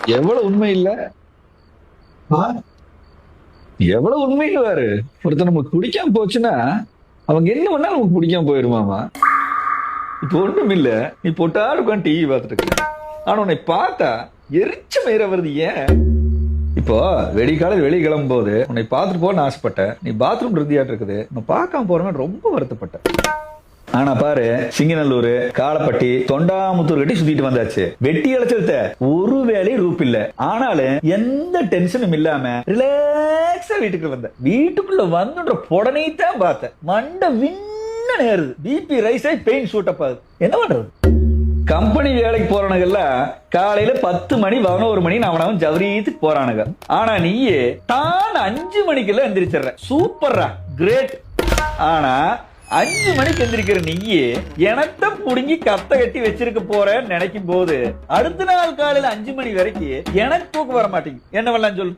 எவ்வளவு உண்மை இல்ல, ஆ? எவ்வளவு உண்மை இல்ல. ஒருத்தர் நமக்கு பிடிக்காம போச்சுன்னா அவங்க என்ன பண்ணாலும் நமக்கு பிடிக்காம போயிருமாமா. இப்போ ஒண்ணும் இல்ல, நீ போட்டாரு உட்காந்து டிவி பார்த்துட்டு இருக்க, ஆனா உன்னை பார்த்தா எரிச்ச மயிர வருது. ஏன்? இப்போ வெடிக்காலம் வெளியே கிளம்பும் போது உன்னை பார்த்துட்டு போன்னு ஆசைப்பட்டேன், நீ பாத்ரூம் இருந்தியாட்டு இருக்குது, நான் பார்க்காம போறேன்னு ரொம்ப வருத்தப்பட்டேன். ஆனா பாரு, சிங்கநல்லூர், காலப்பட்டி, தொண்டாமுத்தூர் கட்டி சுத்திட்டு வந்தாச்சு. வெட்டி அழைச்சத ஒரு வேலையும் ரூப் இல்ல, ஆனாலும் எந்த டென்ஷனும் இல்லாம ரிலாக்ஸா வீட்டுக்குள்ள வந்த. வீட்டுக்குள்ள வந்துன்ற உடனே தான் பார்த்தேன், மண்டை விண்ண நேருது, பிபி ரைஸ் ஆகி பெயின் ஷூட் அப் ஆகுது. என்ன பண்றது? கம்பெனி வேலைக்கு போறானுங்கெல்லாம் காலையில 10 மணி 11 மணி அவனவன் ஜவரீத்துக்கு போறானுங்க. ஆனா நீயே தான் 5 மணிக்கெல்லாம் எந்திரிச்சிடுற. சூப்பர்ரா, கிரேட். ஆனா 5 மணிக்கு எந்திரிக்கிற நீயே எனத்த புடுங்கி கத்த கட்டி வச்சிருக்க போறேன்னு நினைக்கும் போது அடுத்த நாள் காலையில 5 மணி வரைக்கும் எனக்கு தூக்கம் வர மாட்டேங்குது. என்ன பண்ணலாம் சொல்லு?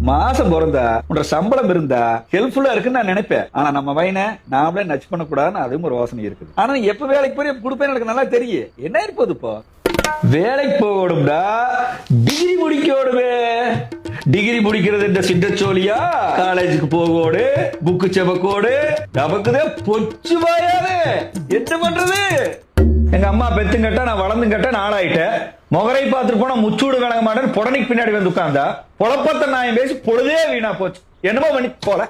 மாசம் பிறந்தா உன்ற சம்பளம் இருந்தா ஹெல்ப்ஃபுல்லா இருக்குன்னு நான் நினைப்பேன். ஆனா நம்ம வயனை நாமளே நச்சு பண்ண கூடாதுன்னு அதுவும் ஒரு யோசனை இருக்குது. ஆனா எப்ப வேலைக்கு போய் கொடுப்பேன்னு எனக்கு நல்லா தெரியும். என்ன இருப்பது? இப்போ வேலைக்கு போகணும்டா டிகிரி முடிக்கணுமே. டிகிரி முடிக்கிறது இந்த சிட்டச்சோலியா? காலேஜுக்கு போகோடு, புக்கு செவக்கோடு, நமக்குதே பொச்சு வாயாவே. என்ன பண்றது? எங்க அம்மா பெத்தும் கட்ட, நான் வளர்ந்தும் கட்ட, நாளாயிட்டேன். முகரை பார்த்துட்டு போனா முச்சூடு விளங்க மாட்டேன்னு புடனைக்கு பின்னாடி வந்து உட்கார்ந்தா பொழப்பத்த நான் பேசி பொழுதே வீணா போச்சு. என்னமோ பண்ணி போல.